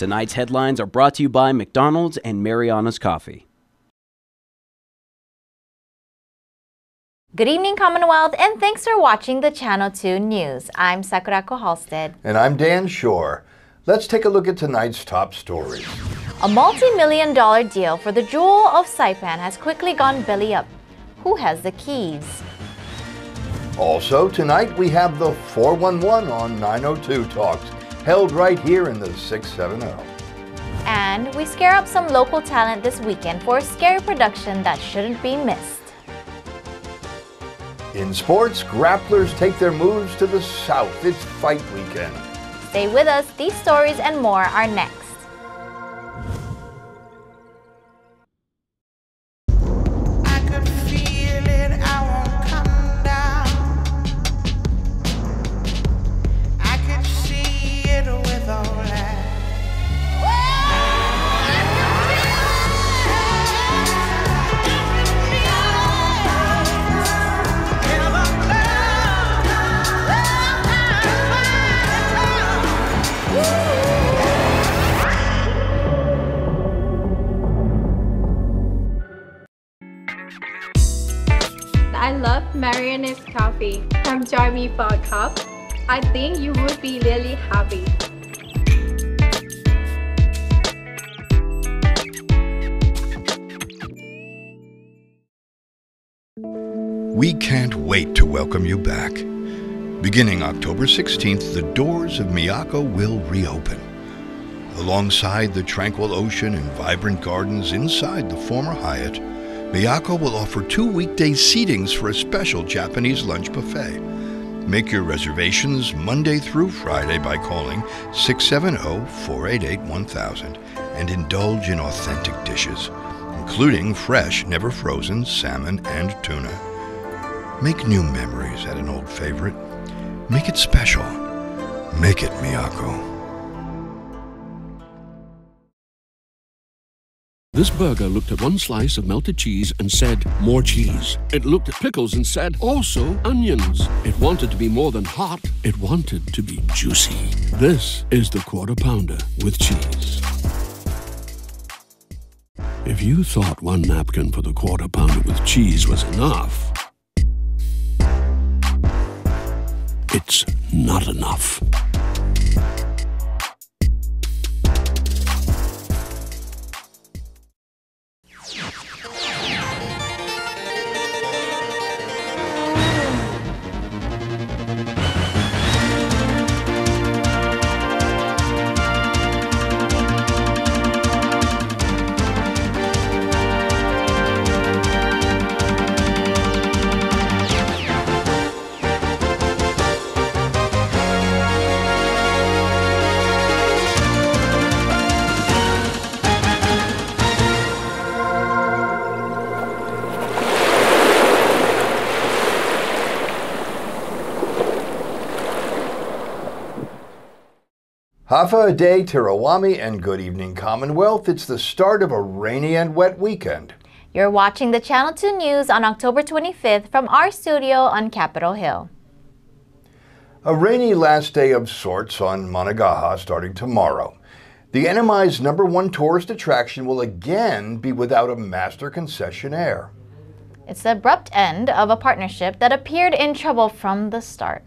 Tonight's headlines are brought to you by McDonald's and Marianas Coffee. Good evening, Commonwealth, and thanks for watching the Channel 2 News. I'm Sakurako Halstead. And I'm Dan Shore. Let's take a look at tonight's top stories. A multi-million-dollar deal for the Jewel of Saipan has quickly gone belly up. Who has the keys? Also, tonight we have the 411 on 902 Talks, held right here in the 670. And we scare up some local talent this weekend for a scary production that shouldn't be missed. In sports, grapplers take their moves to the south. It's fight weekend. Stay with us. These stories and more are next. I love Marianas coffee. Come join me for a cup. I think you would be really happy. We can't wait to welcome you back. Beginning October 16th, the doors of Miyako will reopen. Alongside the tranquil ocean and vibrant gardens inside the former Hyatt, Miyako will offer 2 weekday seatings for a special Japanese lunch buffet. Make your reservations Monday through Friday by calling 670-488-1000 and indulge in authentic dishes, including fresh, never frozen salmon and tuna. Make new memories at an old favorite. Make it special. Make it Miyako. This burger looked at one slice of melted cheese and said, more cheese. It looked at pickles and said, also onions. It wanted to be more than hot. It wanted to be juicy. This is the Quarter Pounder with cheese. If you thought one napkin for the Quarter Pounder with cheese was enough, it's not enough. Hafa a day, Tirawami, and good evening, Commonwealth. It's the start of a rainy and wet weekend. You're watching the Channel 2 News on October 25th from our studio on Capitol Hill. A rainy last day of sorts on Mañagahas starting tomorrow. The NMI's #1 tourist attraction will again be without a master concessionaire. It's the abrupt end of a partnership that appeared in trouble from the start.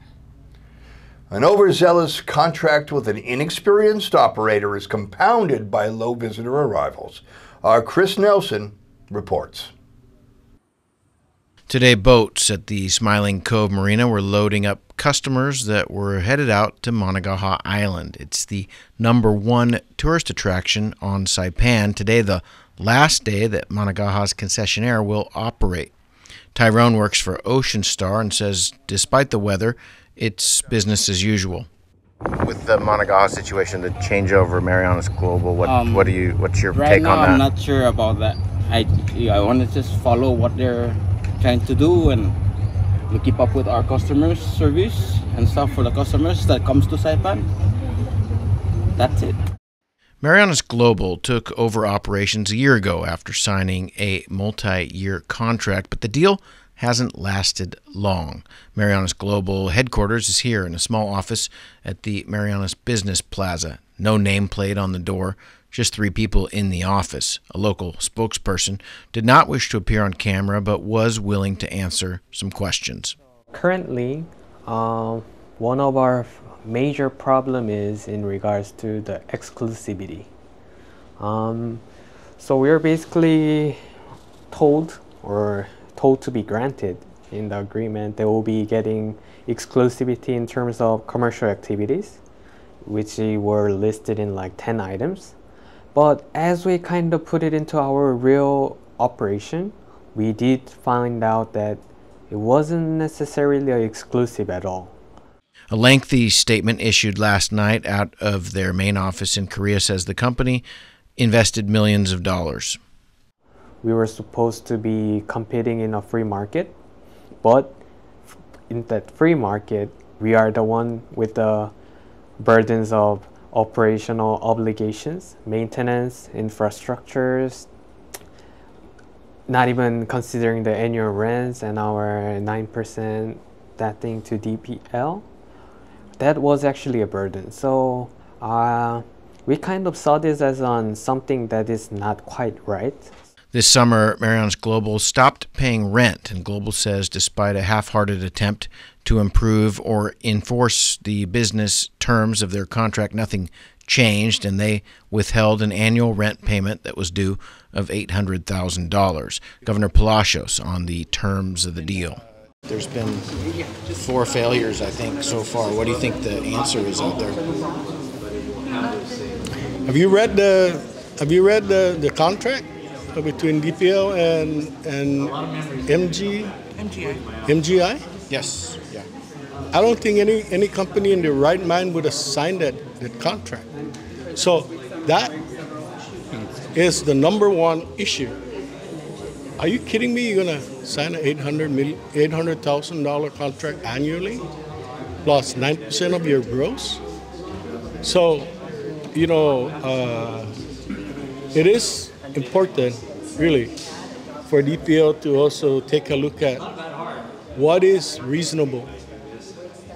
An overzealous contract with an inexperienced operator is compounded by low visitor arrivals. Our Chris Nelson reports. Today, boats at the Smiling Cove Marina were loading up customers that were headed out to Mañagaha Island. It's the #1 tourist attraction on Saipan. Today, the last day that Mañagahas concessionaire will operate. Tyrone works for Ocean Star and says despite the weather, it's business as usual. With the Mañagaha situation, the changeover, Marianas Global, what's your right take now, on that? I'm not sure about that. I want to just follow what they're trying to do, and we keep up with our customers' service and stuff for the customers that comes to Saipan. That's it. Marianas Global took over operations a year ago after signing a multi-year contract, but the deal hasn't lasted long. Marianas Global headquarters is here in a small office at the Marianas Business Plaza. no nameplate on the door, just 3 people in the office. A local spokesperson did not wish to appear on camera, but was willing to answer some questions. Currently, one of our major problem is in regards to the exclusivity. So we're basically told to be granted in the agreement they will be getting exclusivity in terms of commercial activities, which were listed in like 10 items. But as we kind of put it into our real operation, we did find out that it wasn't necessarily exclusive at all. A lengthy statement issued last night out of their main office in Korea says the company invested millions of dollars. We were supposed to be competing in a free market, but in that free market, we are the one with the burdens of operational obligations, maintenance, infrastructures, not even considering the annual rents and our 9% that thing to DPL. That was actually a burden. So we kind of saw this as on something that is not quite right. This summer, Marianas Global stopped paying rent, and Global says despite a half-hearted attempt to improve or enforce the business terms of their contract, nothing changed, and they withheld an annual rent payment that was due of $800,000. Governor Palacios on the terms of the deal. There's been 4 failures, I think, so far. What do you think the answer is out there? Have you read the contract between DPL and MGI? Yes. Yeah. I don't think any company in their right mind would have signed that contract. So that is the number one issue. Are you kidding me? You're gonna sign an $800,000 contract annually, plus 9% of your gross? So, you know, it is important, really, for DPL to also take a look at what is reasonable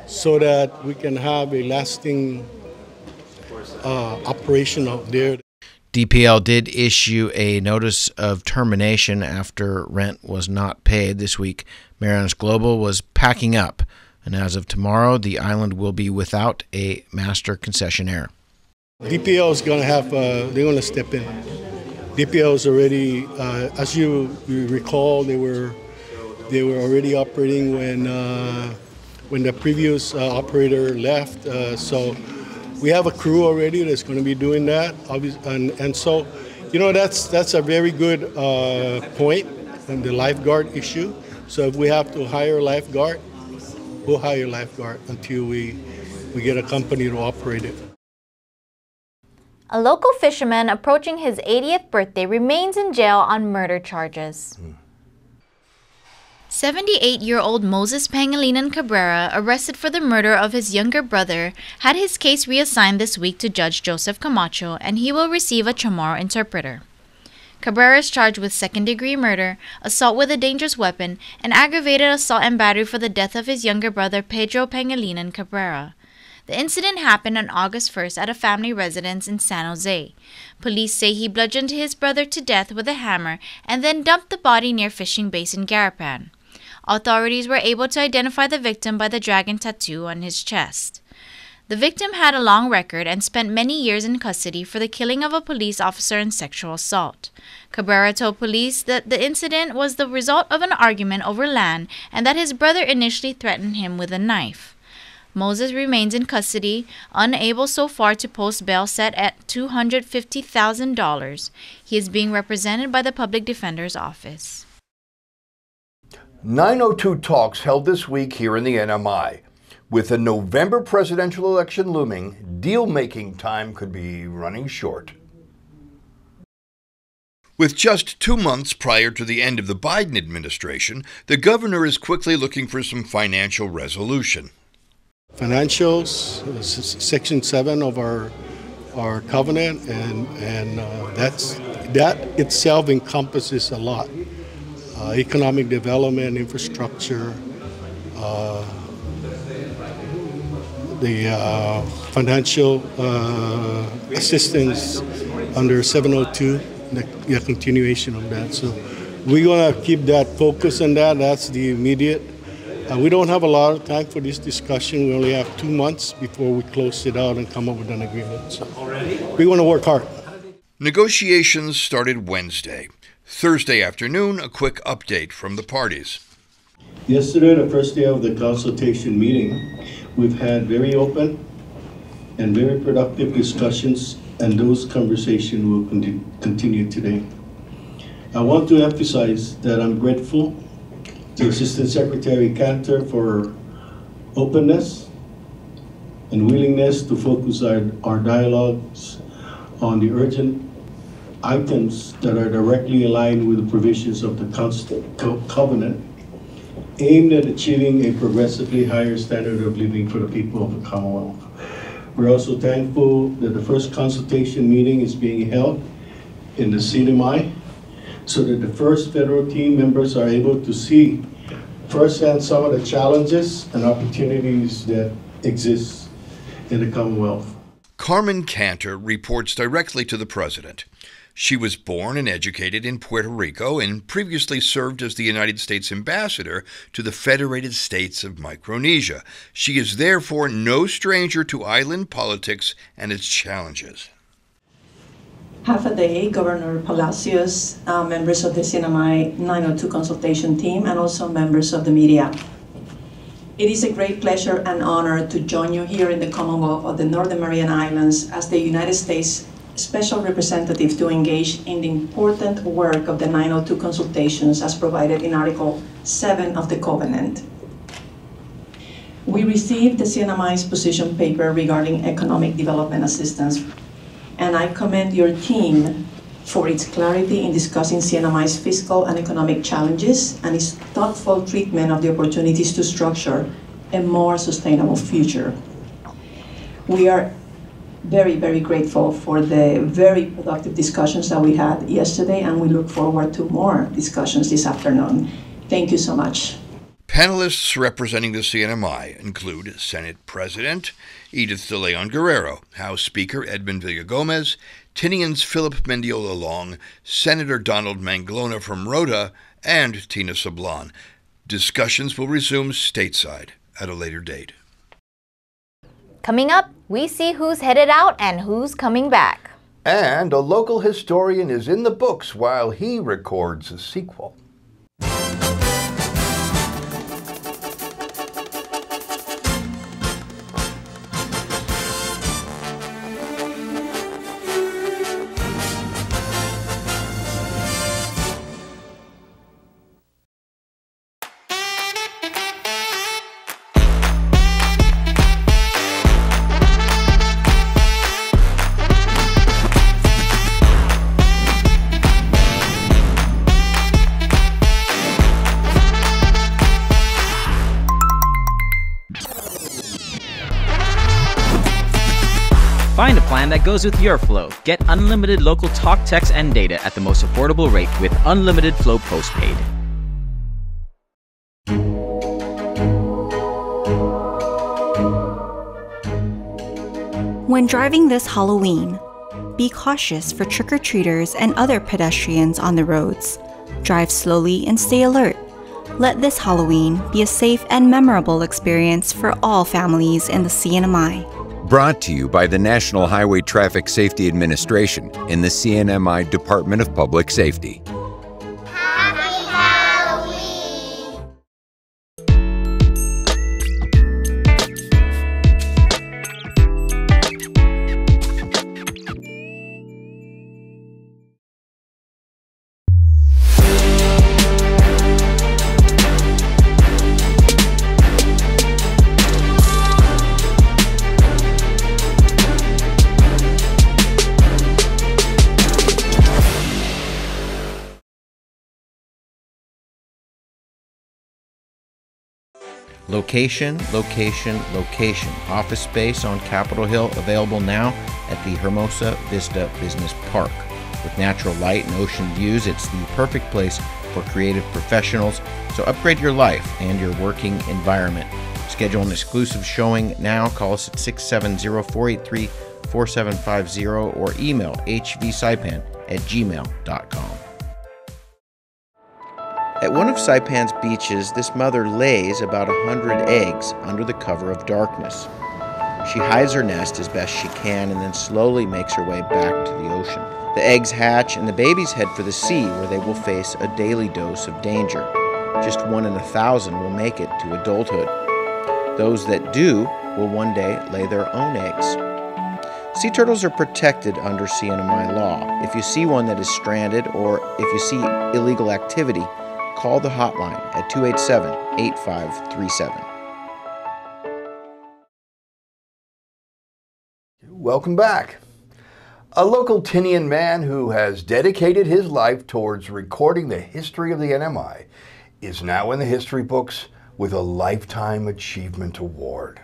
so that we can have a lasting operation out there. DPL did issue a notice of termination after rent was not paid this week. Marianas Global was packing up, and as of tomorrow, the island will be without a master concessionaire. DPL is going to have, they're going to step in. DPL is already, as you recall, they were already operating when the previous operator left. So we have a crew already that's going to be doing that, and so, you know, that's a very good point on the lifeguard issue. So if we have to hire a lifeguard, we'll hire a lifeguard until we get a company to operate it. A local fisherman approaching his 80th birthday remains in jail on murder charges. 78-year-old Moses Pangilinan Cabrera, arrested for the murder of his younger brother, had his case reassigned this week to Judge Joseph Camacho, and he will receive a Chamorro interpreter. Cabrera is charged with second-degree murder, assault with a dangerous weapon, and aggravated assault and battery for the death of his younger brother Pedro Pangilinan Cabrera. The incident happened on August 1st at a family residence in San Jose. Police say he bludgeoned his brother to death with a hammer and then dumped the body near Fishing Base in Garapan. Authorities were able to identify the victim by the dragon tattoo on his chest. The victim had a long record and spent many years in custody for the killing of a police officer and sexual assault. Cabrera told police that the incident was the result of an argument over land and that his brother initially threatened him with a knife. Moses remains in custody, unable so far to post bail set at $250,000. He is being represented by the Public Defender's Office. 902 talks held this week here in the NMI. With the November presidential election looming, deal-making time could be running short. With just 2 months prior to the end of the Biden administration, the governor is quickly looking for some financial resolution. Financials, Section 7 of our covenant, and that itself encompasses a lot. Economic development, infrastructure, financial assistance under 702, the continuation of that. So we're going to keep that focus on that. That's the immediate. We don't have a lot of time for this discussion. We only have 2 months before we close it out and come up with an agreement. So we want to work hard. Negotiations started Wednesday. Thursday afternoon, a quick update from the parties. Yesterday, the first day of the consultation meeting, we've had very open and very productive discussions, and those conversations will continue today. I want to emphasize that I'm grateful to Assistant Secretary Cantor for openness and willingness to focus our dialogues on the urgent items that are directly aligned with the provisions of the covenant, aimed at achieving a progressively higher standard of living for the people of the Commonwealth. We're also thankful that the first consultation meeting is being held in the CNMI, so that the first federal team members are able to see firsthand some of the challenges and opportunities that exist in the Commonwealth. Carmen Cantor reports directly to the President. She was born and educated in Puerto Rico and previously served as the United States Ambassador to the Federated States of Micronesia. She is therefore no stranger to island politics and its challenges. Half a day, Governor Palacios, members of the CNMI 902 consultation team, and also members of the media. It is a great pleasure and honor to join you here in the Commonwealth of the Northern Mariana Islands as the United States Special Representative to engage in the important work of the 902 consultations as provided in Article 7 of the Covenant. We received the CNMI's position paper regarding economic development assistance, and I commend your team for its clarity in discussing CNMI's fiscal and economic challenges and its thoughtful treatment of the opportunities to structure a more sustainable future. We are very, very grateful for the very productive discussions that we had yesterday, and we look forward to more discussions this afternoon. Thank you so much. Panelists representing the CNMI include Senate President Edith de Leon Guerrero, House Speaker Edmund Villagomez, Tinian's Philip Mendiola Long, Senator Donald Manglona from Rota, and Tina Sablan. Discussions will resume stateside at a later date. Coming up, we see who's headed out and who's coming back. And a local historian is in the books while he records a sequel. Find a plan that goes with your flow. Get unlimited local talk, text, and data at the most affordable rate with Unlimited Flow Postpaid. When driving this Halloween, be cautious for trick-or-treaters and other pedestrians on the roads. Drive slowly and stay alert. Let this Halloween be a safe and memorable experience for all families in the CNMI. Brought to you by the National Highway Traffic Safety Administration and the CNMI Department of Public Safety. Happy Halloween! Location, location, location. Office space on Capitol Hill available now at the Hermosa Vista Business Park. With natural light and ocean views, it's the perfect place for creative professionals. So upgrade your life and your working environment. schedule an exclusive showing now. Call us at 670-483-4750 or email hvsaipan@gmail.com. At one of Saipan's beaches, this mother lays about 100 eggs under the cover of darkness. She hides her nest as best she can and then slowly makes her way back to the ocean. The eggs hatch and the babies head for the sea, where they will face a daily dose of danger. Just 1 in 1,000 will make it to adulthood. Those that do will one day lay their own eggs. Sea turtles are protected under CNMI law. If you see one that is stranded or if you see illegal activity, call the hotline at 287-8537. Welcome back. A local Tinian man who has dedicated his life towards recording the history of the NMI is now in the history books with a Lifetime Achievement Award.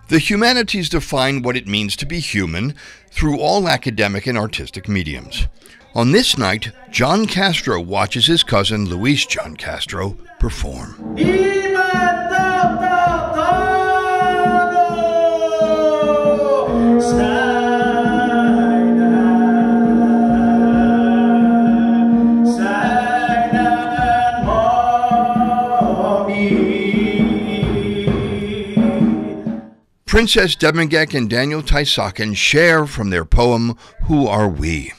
The humanities define what it means to be human through all academic and artistic mediums. On this night, John Castro watches his cousin Luis John Castro perform. Princess Demigek and Daniel Taisaken share from their poem, Who Are We?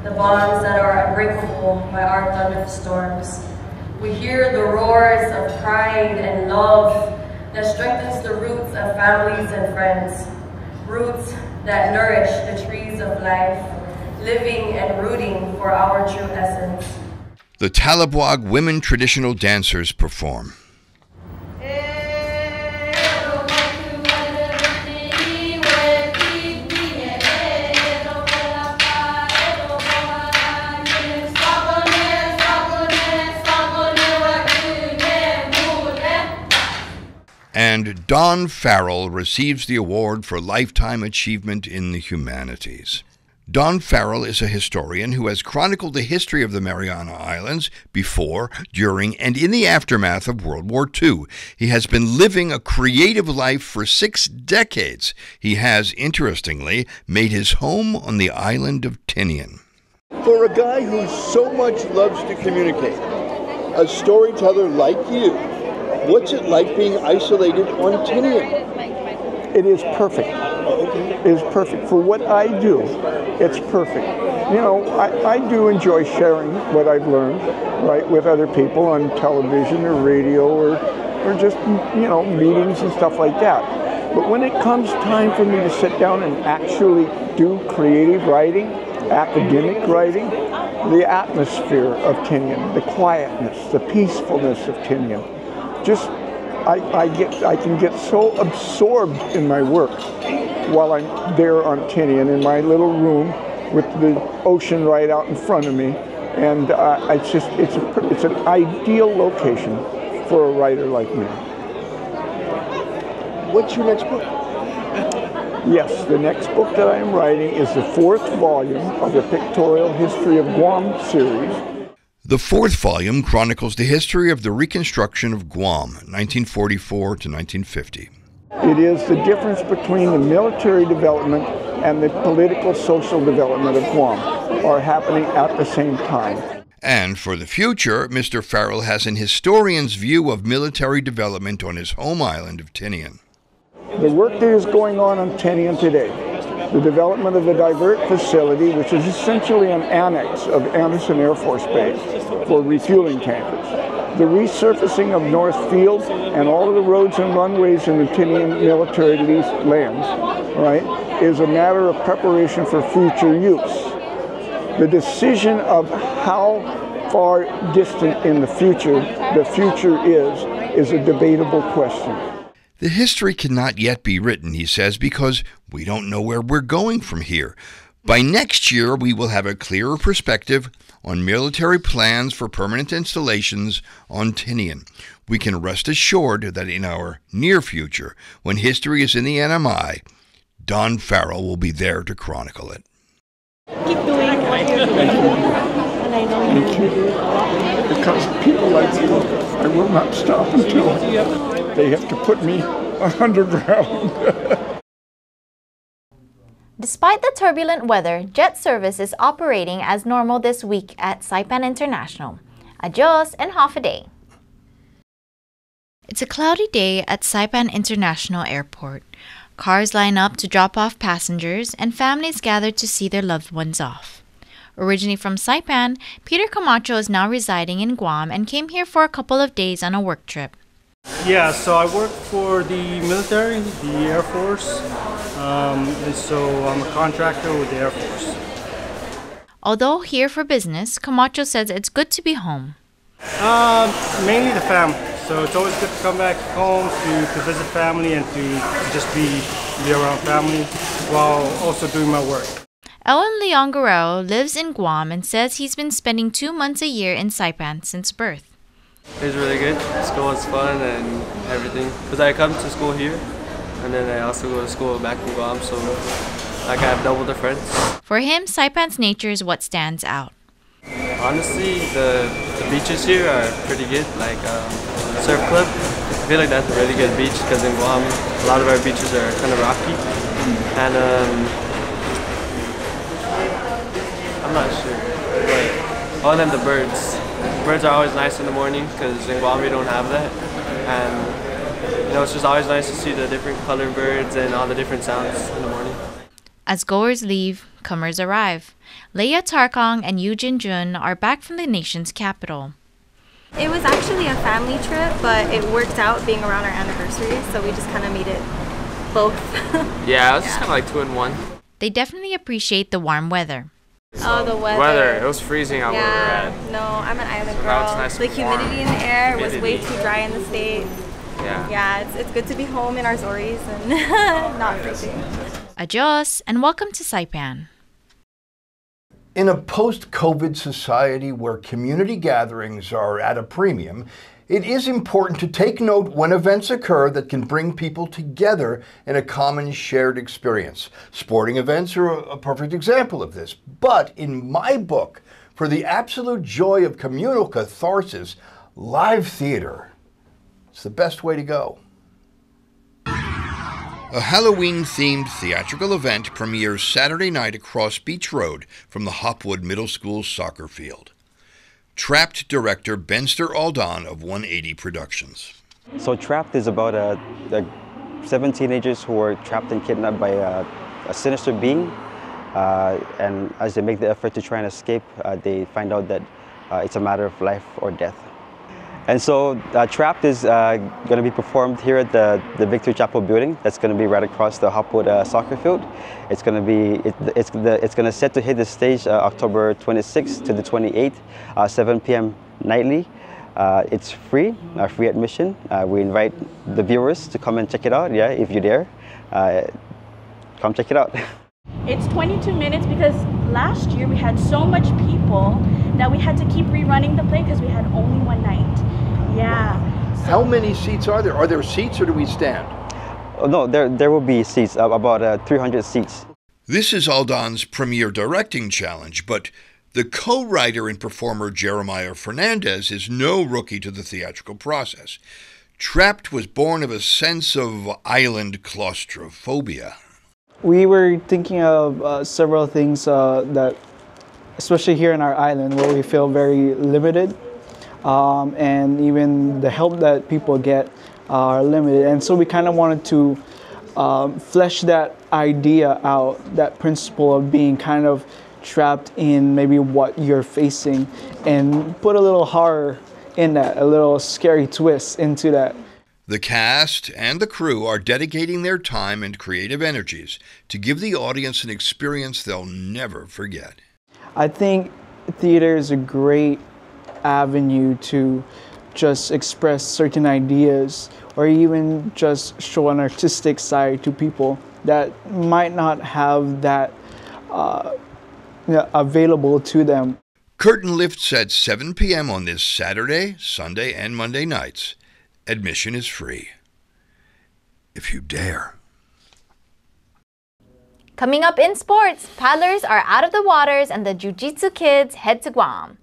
The bonds that are unbreakable by our thunderstorms. We hear the roars of pride and love that strengthens the roots of families and friends. Roots that nourish the trees of life, living and rooting for our true essence. The Talabwag women traditional dancers perform. And Don Farrell receives the award for Lifetime Achievement in the Humanities. Don Farrell is a historian who has chronicled the history of the Mariana Islands before, during, and in the aftermath of World War II. He has been living a creative life for 6 decades. He has, interestingly, made his home on the island of Tinian. For a guy who so much loves to communicate, a storyteller like you, what's it like being isolated on Tinian? It is perfect. It is perfect. For what I do, it's perfect. You know, I do enjoy sharing what I've learned, right, with other people on television or radio or just, you know, meetings and stuff like that. But when it comes time for me to sit down and actually do creative writing, academic writing, the atmosphere of Tinian, the quietness, the peacefulness of Tinian, just I can get so absorbed in my work while I'm there on Tinian in my little room with the ocean right out in front of me, and it's an ideal location for a writer like me. What's your next book? Yes, the next book that I am writing is the 4th volume of the Pictorial History of Guam series. The 4th volume chronicles the history of the reconstruction of Guam, 1944 to 1950. It is the difference between the military development and the political social development of Guam are happening at the same time. And for the future, Mr. Farrell has an historian's view of military development on his home island of Tinian. The work that is going on Tinian today, the development of the divert facility, which is essentially an annex of Anderson Air Force Base for refueling tankers, the resurfacing of North Field and all of the roads and runways in the Tinian military leased lands, right, is a matter of preparation for future use. The decision of how far distant in the future is a debatable question. The history cannot yet be written, he says, because we don't know where we're going from here. By next year, we will have a clearer perspective on military plans for permanent installations on Tinian. We can rest assured that in our near future, when history is in the NMI, Don Farrell will be there to chronicle it. Keep doing what you're doing. And I know you can do a lot. Because people like I will not stop until they have to put me underground. Despite the turbulent weather, jet service is operating as normal this week at Saipan International. Adios and half a day. It's a cloudy day at Saipan International Airport. Cars line up to drop off passengers and families gather to see their loved ones off. Originally from Saipan, Peter Camacho is now residing in Guam and came here for a couple of days on a work trip. Yeah, so I work for the military, the Air Force, and so I'm a contractor with the Air Force. Although here for business, Camacho says it's good to be home. Mainly the family. So it's always good to come back home to visit family and to just be around family while also doing my work. Ellen Leon Guerrero lives in Guam and says he's been spending 2 months a year in Saipan since birth. It's really good. School is fun and everything. Because I come to school here and then I also go to school back in Guam, so like I have double the friends. For him, Saipan's nature is what stands out. Honestly, the beaches here are pretty good, like Surf Club. I feel like that's a really good beach because in Guam, a lot of our beaches are kind of rocky. And I'm not sure, but other than the birds. Birds are always nice in the morning because in Guam we don't have that. And you know, it's just always nice to see the different colored birds and all the different sounds in the morning. As goers leave, comers arrive. Leia Tarkong and Eugene Jun are back from the nation's capital. It was actually a family trip, but it worked out being around our anniversary, so we just kind of made it both. Yeah, it was just kind of like 2 in 1. They definitely appreciate the warm weather. Oh, the weather. It was freezing out where we were at. No, I'm an island So girl. now it's nice the and humidity warm. in the air was way too dry in the States. Yeah. Yeah, it's good to be home in our Zoris and not freezing. Adios and welcome to Saipan. In a post-COVID society where community gatherings are at a premium, it is important to take note when events occur that can bring people together in a common shared experience. Sporting events are a perfect example of this. But in my book, for the absolute joy of communal catharsis, live theater is the best way to go. A Halloween-themed theatrical event premieres Saturday night across Beach Road from the Hopwood Middle School soccer field. Trapped director Benster Aldon of 180 Productions. So Trapped is about 7 teenagers who are trapped and kidnapped by a sinister being. And as they make the effort to try and escape, they find out that it's a matter of life or death. And so Trapped is going to be performed here at the Victory Chapel building. That's going to be right across the Hopwood soccer field. It's going to be it's going to set to hit the stage October 26th to the 28th, 7 p.m. nightly. It's free admission. We invite the viewers to come and check it out. Yeah, if you're there, come check it out. It's 22 minutes because last year we had so much people that we had to keep rerunning the play because we had only one night. Yeah. How many seats are there? Are there seats or do we stand? Oh, no, there will be seats, about 300 seats. This is Aldon's premier directing challenge, but the co-writer and performer Jeremiah Fernandez is no rookie to the theatrical process. Trapped was born of a sense of island claustrophobia. We were thinking of several things that, especially here in our island, where we feel very limited, and even the help that people get are limited. And so we kind of wanted to flesh that idea out, that principle of being kind of trapped in maybe what you're facing, and put a little horror in that, a little scary twist into that. The cast and the crew are dedicating their time and creative energies to give the audience an experience they'll never forget. I think theater is a great avenue to just express certain ideas or even just show an artistic side to people that might not have that available to them. Curtain lifts at 7 p.m. on this Saturday, Sunday, and Monday nights. Admission is free. If you dare. Coming up in sports, paddlers are out of the waters and the Jiu-Jitsu kids head to Guam.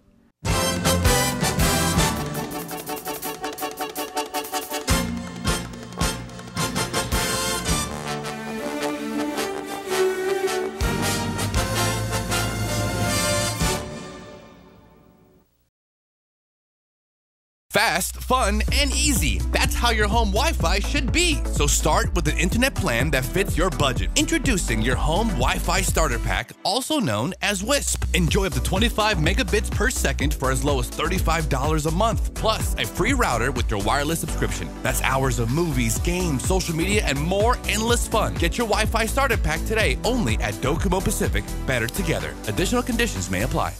fast, fun, and easy. That's how your home Wi-Fi should be. So start with an internet plan that fits your budget. Introducing your home Wi-Fi starter pack, also known as WISP. Enjoy up to 25 megabits per second for as low as $35 a month, plus a free router with your wireless subscription. That's hours of movies, games, social media, and more endless fun. Get your Wi-Fi starter pack today only at Docomo Pacific. Better together. Additional conditions may apply.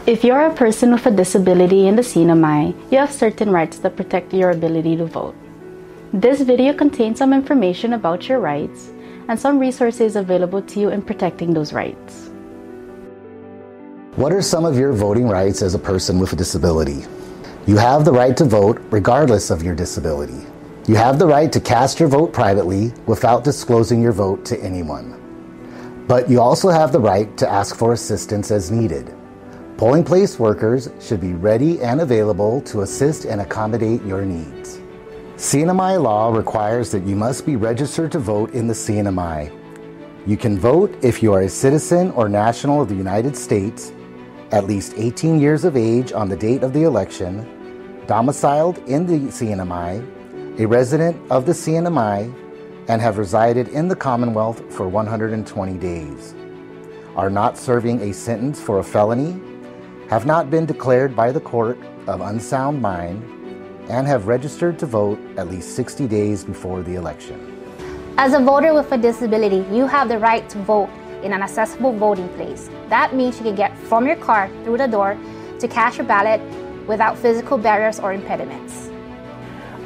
If you're a person with a disability in the CNMI, you have certain rights that protect your ability to vote. This video contains some information about your rights and some resources available to you in protecting those rights. What are some of your voting rights as a person with a disability? You have the right to vote regardless of your disability. You have the right to cast your vote privately without disclosing your vote to anyone. But you also have the right to ask for assistance as needed. Polling place workers should be ready and available to assist and accommodate your needs. CNMI law requires that you must be registered to vote in the CNMI. You can vote if you are a citizen or national of the United States, at least 18 years of age on the date of the election, domiciled in the CNMI, a resident of the CNMI, and have resided in the Commonwealth for 120 days, are not serving a sentence for a felony, have not been declared by the court of unsound mind, and have registered to vote at least 60 days before the election. As a voter with a disability, you have the right to vote in an accessible voting place. That means you can get from your car through the door to cast your ballot without physical barriers or impediments.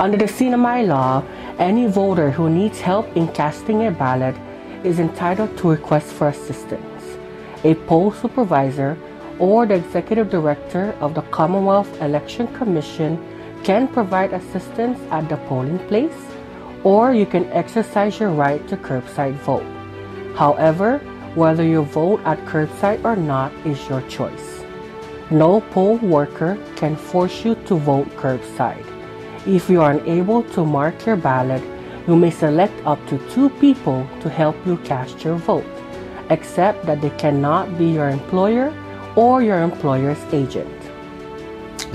Under the CNMI law, any voter who needs help in casting a ballot is entitled to request for assistance. A poll supervisor or the executive director of the Commonwealth Election Commission can provide assistance at the polling place, or you can exercise your right to curbside vote. However, whether you vote at curbside or not is your choice. No poll worker can force you to vote curbside. If you are unable to mark your ballot, you may select up to 2 people to help you cast your vote, except that they cannot be your employer or your employer's agent.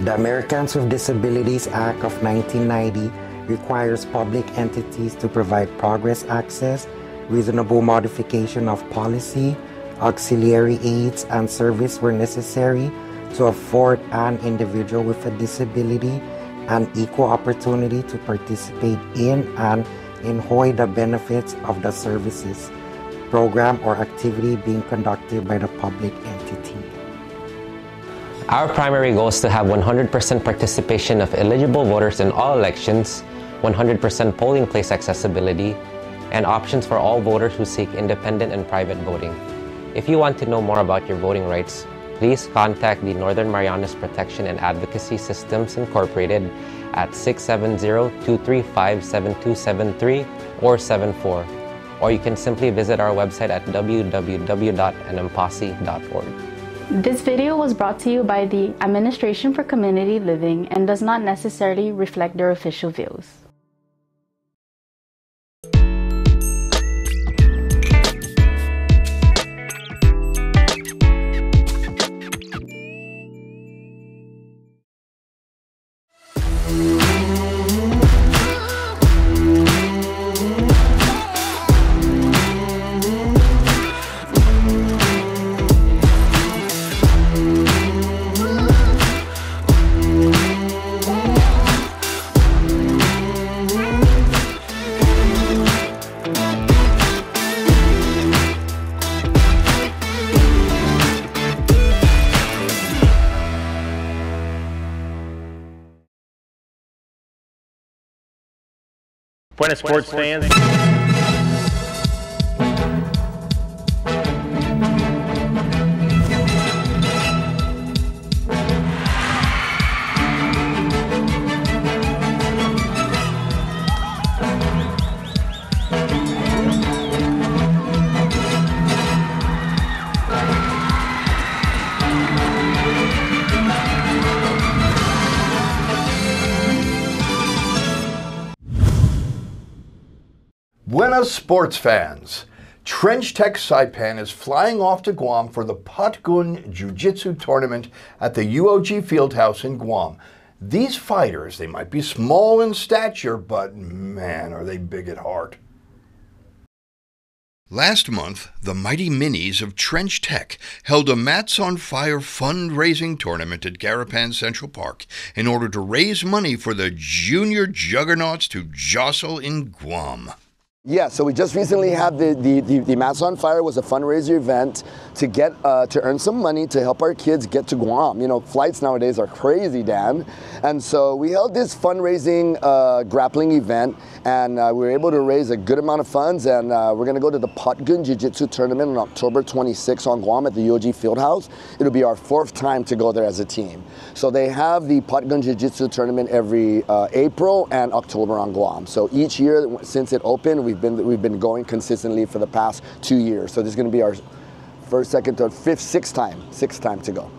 The Americans with Disabilities Act of 1990 requires public entities to provide progress access, reasonable modification of policy, auxiliary aids and service where necessary to afford an individual with a disability an equal opportunity to participate in and enjoy the benefits of the services, program or activity being conducted by the public entity. Our primary goal is to have 100% participation of eligible voters in all elections, 100% polling place accessibility, and options for all voters who seek independent and private voting. If you want to know more about your voting rights, please contact the Northern Marianas Protection and Advocacy Systems Incorporated at 670-235-7273 or 74, or you can simply visit our website at www.nmpasi.org. This video was brought to you by the Administration for Community Living and does not necessarily reflect their official views. Buenas sports fans. Buenas sports fans. Trench Tech Saipan is flying off to Guam for the Potgun Jiu-Jitsu Tournament at the UOG Fieldhouse in Guam. These fighters, they might be small in stature, but man, are they big at heart. Last month, the Mighty Minis of Trench Tech held a Mats on Fire fundraising tournament at Garapan Central Park in order to raise money for the junior juggernauts to jostle in Guam. Yeah, so we just recently had the Mats on Fire was a fundraiser event to get to earn some money to help our kids get to Guam. You know, flights nowadays are crazy, Dan. And so we held this fundraising grappling event, and we were able to raise a good amount of funds, and we're going to go to the Potgun Jiu-Jitsu Tournament on October 26 on Guam at the UOG Fieldhouse. It'll be our 4th time to go there as a team. So they have the Potgun Jiu-Jitsu Tournament every April and October on Guam. So each year since it opened, we've been going consistently for the past 2 years. So this is going to be our first, second, third, fifth, sixth time to go.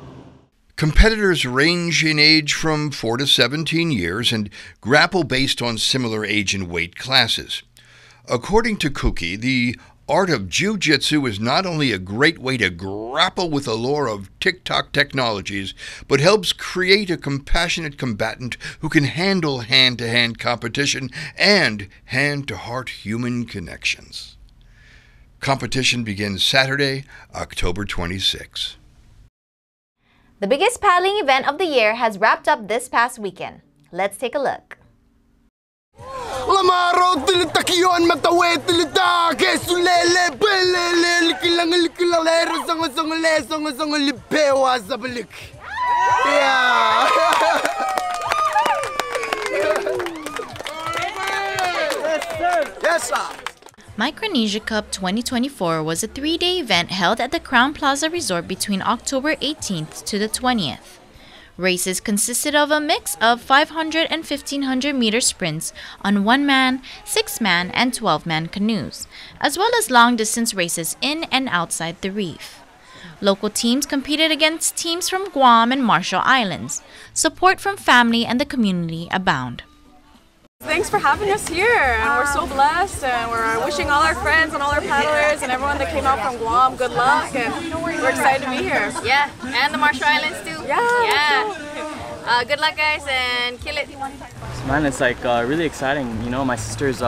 Competitors range in age from 4 to 17 years and grapple based on similar age and weight classes. According to Cookie, the art of jiu-jitsu is not only a great way to grapple with the lure of TikTok technologies, but helps create a compassionate combatant who can handle hand-to-hand competition and hand-to-heart human connections. Competition begins Saturday, October 26. The biggest paddling event of the year has wrapped up this past weekend. Let's take a look. Lamaro tilitakyon matawe tilita kesulele belele likilang song lipewa zabalik. Yeah. Yes, sir. Micronesia Cup 2024 was a 3-day event held at the Crown Plaza Resort between October 18th to the 20th. Races consisted of a mix of 500 and 1500 meter sprints on 1-man, 6-man, and 12-man canoes, as well as long-distance races in and outside the reef. Local teams competed against teams from Guam and Marshall Islands. Support from family and the community abound. Thanks for having us here, and we're so blessed, and we're wishing all our friends and all our paddlers and everyone that came out from Guam good luck, and we're excited to be here. Yeah, and the Marshall Islands too. Yeah. Good luck, guys, and kill it. Man, it's like really exciting. You know, my sister's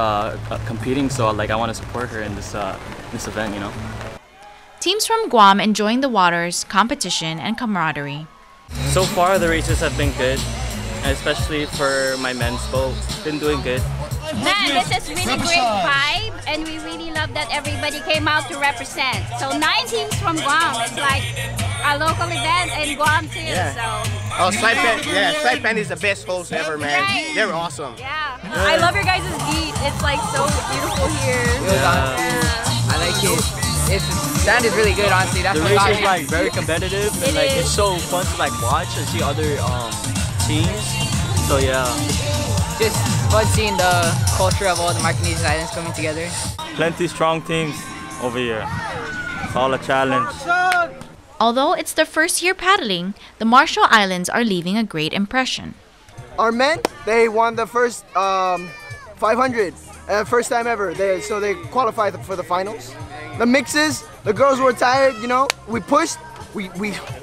competing, so like I want to support her in this event. You know. Teams from Guam enjoying the waters, competition, and camaraderie. So far, the races have been good. Especially for my men's boat, been doing good. Man, this is really great vibe, and we really love that everybody came out to represent. So 9 teams from Guam. It's like a local event in Guam too. Yeah. So. Oh, Saipan is the best host ever, man. Right. They're awesome. Yeah. I love your guys' beat. It's like so beautiful here. Yeah. I like it. The sand is really good, honestly. That's the race is like very competitive, and like it's so fun to like watch and see other teams. So yeah. Just fun seeing the culture of all the Micronesian islands coming together. Plenty strong teams over here. It's all a challenge. Although it's their first year paddling, the Marshall Islands are leaving a great impression. Our men, they won the first 500, first time ever. So they qualified for the finals. The mixes, the girls were tired, you know. We pushed, we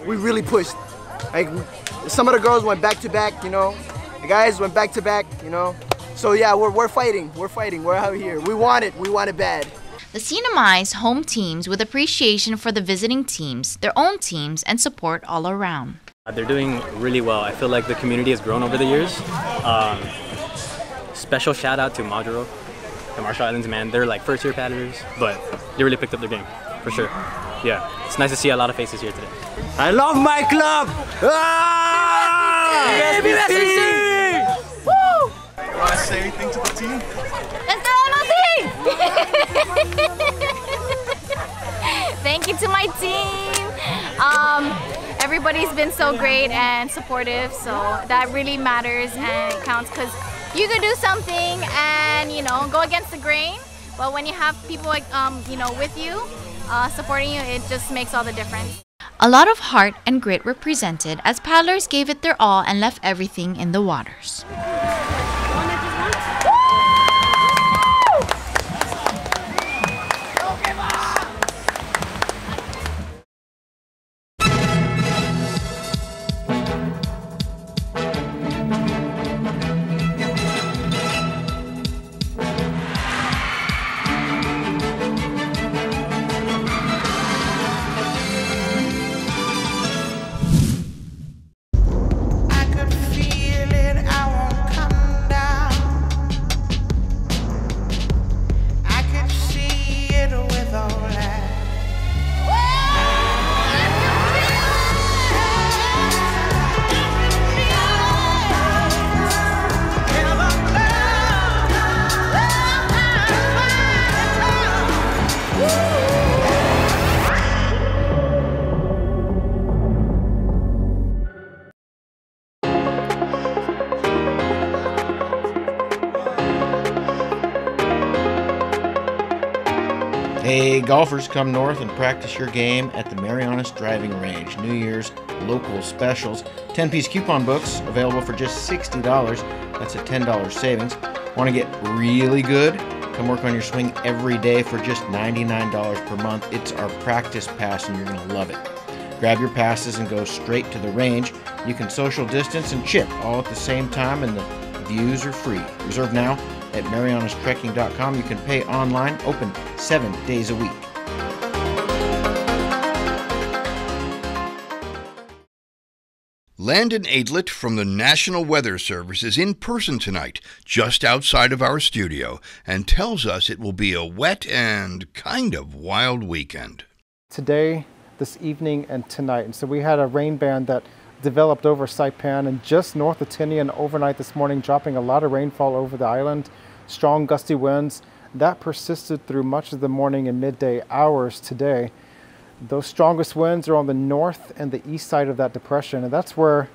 really pushed. Like some of the girls went back to back, you know. The guys went back to back, you know. So yeah, we're fighting. We're out here. We want it bad. The CNMI's home teams with appreciation for the visiting teams, their own teams, and support all around. They're doing really well. I feel like the community has grown over the years. Special shout out to Maduro, the Marshall Islands, man. They're like first year paddlers, but they really picked up their game, for sure. Yeah, it's nice to see a lot of faces here today. I love my club! Woo! Want to say anything to the team? Let's go, Thank you to my team. Everybody's been so great and supportive, so that really matters and it counts, because you could do something and, you know, go against the grain, but when you have people like, you know, with you, supporting you, it just makes all the difference. A lot of heart and grit were presented as paddlers gave it their all and left everything in the waters. Hey golfers, come north and practice your game at the Marianas driving range. New Year's local specials. 10-piece coupon books available for just $60. That's a $10 savings. Want to get really good? Come work on your swing every day for just $99 per month. It's our practice pass and you're going to love it. Grab your passes and go straight to the range. You can social distance and chip all at the same time, and the views are free. Reserve now at marianastrekking.com. You can pay online, open 7 days a week. Landon Aidlet from the National Weather Service is in person tonight, just outside of our studio, and tells us it will be a wet and kind of wild weekend. Today, this evening, and tonight. And so we had a rain band that developed over Saipan and just north of Tinian overnight this morning, dropping a lot of rainfall over the island. Strong gusty winds. That persisted through much of the morning and midday hours today. Those strongest winds are on the north and the east side of that depression, and that's where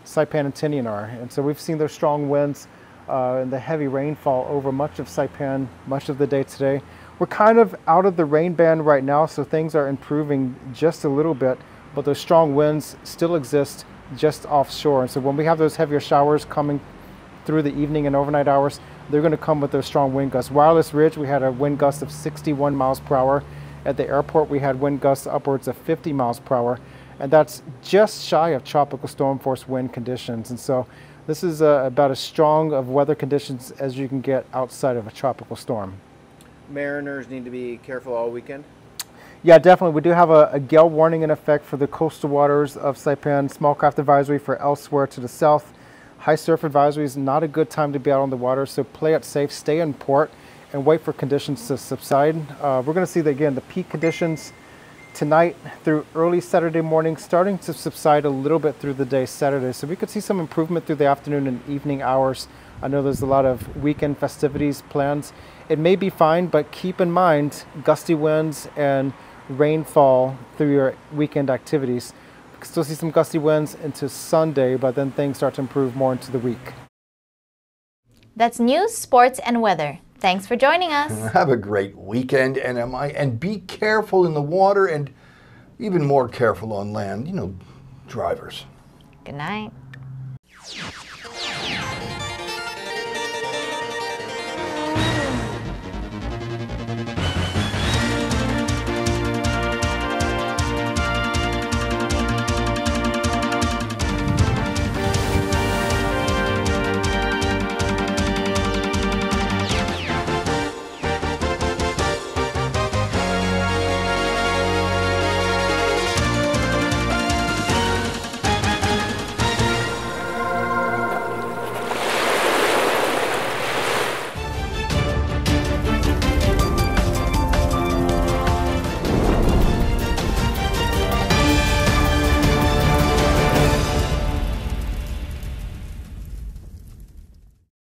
Saipan and Tinian are. And so we've seen those strong winds and the heavy rainfall over much of Saipan, much of the day today. We're kind of out of the rain band right now, so things are improving just a little bit, but those strong winds still exist just offshore. And so when we have those heavier showers coming through the evening and overnight hours, they're going to come with those strong wind gusts. Wireless Ridge, we had a wind gust of 61 miles per hour. At the airport, we had wind gusts upwards of 50 miles per hour, and that's just shy of tropical storm force wind conditions. And so this is about as strong of weather conditions as you can get outside of a tropical storm. Mariners need to be careful all weekend. Yeah, definitely. We do have a gale warning in effect for the coastal waters of Saipan, small craft advisory for elsewhere to the south. High surf advisory is not a good time to be out on the water, so play it safe, stay in port, and wait for conditions to subside. We're going to see that again, the peak conditions tonight through early Saturday morning, starting to subside a little bit through the day Saturday. So we could see some improvement through the afternoon and evening hours. I know there's a lot of weekend festivities plans. It may be fine, but keep in mind gusty winds and rainfall through your weekend activities. We can still see some gusty winds into Sunday, but then things start to improve more into the week. That's news, sports, and weather. Thanks for joining us. Have a great weekend, NMI, and be careful in the water and even more careful on land, you know, drivers. Good night.